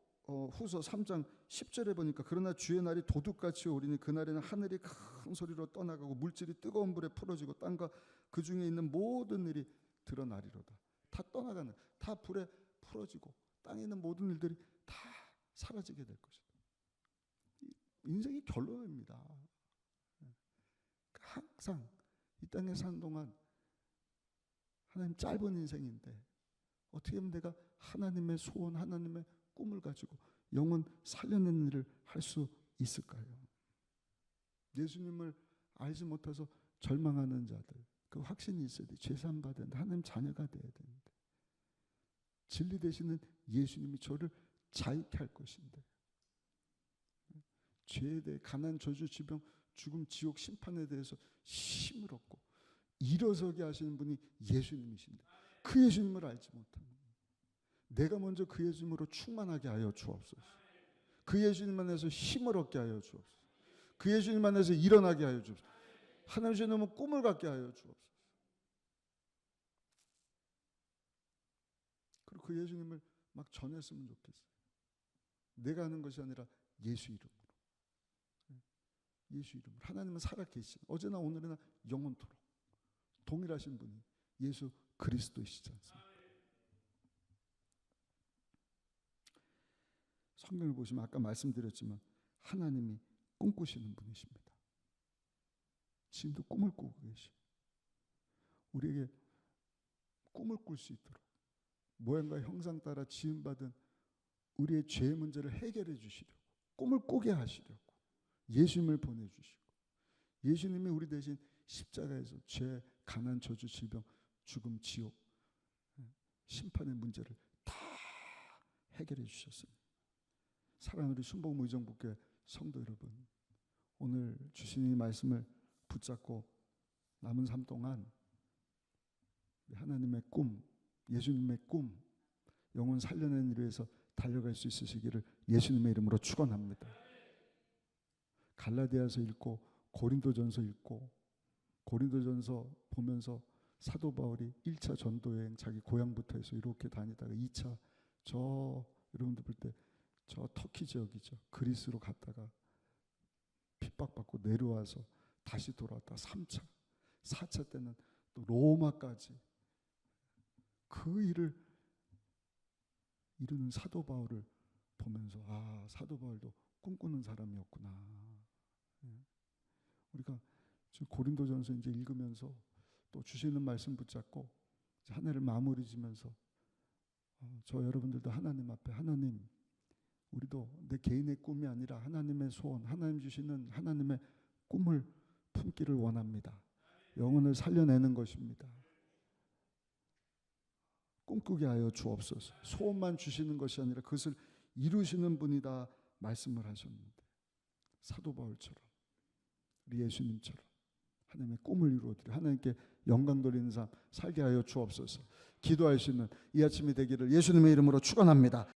후서 3장 10절에 보니까 그러나 주의 날이 도둑같이 오리니 그날에는 하늘이 큰 소리로 떠나가고 물질이 뜨거운 불에 풀어지고 땅과 그 중에 있는 모든 일이 드러나리로다. 다 떠나가는, 다 불에 풀어지고 땅에 있는 모든 일들이 다 사라지게 될 것이다. 인생이 결론입니다. 항상 이 땅에 사는 동안 하나님 짧은 인생인데 어떻게 하면 내가 하나님의 소원, 하나님의 꿈을 가지고 영혼 살려내는 일을 할 수 있을까요? 예수님을 알지 못해서 절망하는 자들, 그 확신이 있어야 돼. 죄산 받은 하나님 자녀가 돼야 되는데 진리 되시는 예수님이 저를 자유케 할 것인데 죄에 대해 가난, 저주, 지병, 죽음, 지옥, 심판에 대해서 힘을 얻고 일어서게 하시는 분이 예수님이신데 그 예수님을 알지 못하는 내가 먼저 그 예수님으로 충만하게 하여 주옵소서. 그 예수님 안에서 힘을 얻게 하여 주옵소서. 그 예수님 안에서 일어나게 하여 주옵소서. 하나님 주님은 꿈을 갖게 하여 주옵소서. 그리고 그 예수님을 막 전했으면 좋겠어요. 내가 하는 것이 아니라 예수 이름으로. 예수 이름으로. 하나님은 살아계신 어제나 오늘이나 영원토록 동일하신 분이 예수 그리스도이시지 않습니까? 성경을 보시면 아까 말씀드렸지만 하나님이 꿈꾸시는 분이십니다. 지금도 꿈을 꾸고 계시. 우리에게 꿈을 꿀 수 있도록 모양과 형상 따라 지음받은 우리의 죄의 문제를 해결해 주시려고, 꿈을 꾸게 하시려고 예수님을 보내주시고, 예수님이 우리 대신 십자가에서 죄, 가난, 저주, 질병, 죽음, 지옥, 심판의 문제를 다 해결해 주셨습니다. 사랑하는 우리 순복음 의정부교회 성도 여러분, 오늘 주신 이 말씀을 붙잡고 남은 삶 동안 하나님의 꿈, 예수님의 꿈, 영혼 살려내는 일을 위해서 달려갈 수 있으시기를 예수님의 이름으로 축원합니다. 갈라디아서 읽고 고린도전서 읽고 고린도전서 보면서 사도 바울이 1차 전도여행 자기 고향부터 해서 이렇게 다니다가 2차 저 여러분들 볼 때 저 터키 지역이죠. 그리스로 갔다가 핍박받고 내려와서 다시 돌아왔다 3차, 4차 때는 또 로마까지 그 일을 이루는 사도 바울을 보면서 아, 사도 바울도 꿈꾸는 사람이었구나. 우리가 지금 고린도전서 이제 읽으면서 또 주시는 말씀 붙잡고 한 해를 마무리 지면서 저 여러분들도 하나님 앞에, 하나님, 우리도 내 개인의 꿈이 아니라 하나님의 소원, 하나님 주시는 하나님의 꿈을 품기를 원합니다. 영혼을 살려내는 것입니다. 꿈꾸게 하여 주옵소서. 소원만 주시는 것이 아니라 그것을 이루시는 분이다 말씀을 하셨는데, 사도 바울처럼 우리 예수님처럼 하나님의 꿈을 이루어드려 하나님께 영광 돌리는 삶 살게 하여 주옵소서. 기도할 수 있는 이 아침이 되기를 예수님의 이름으로 축원합니다.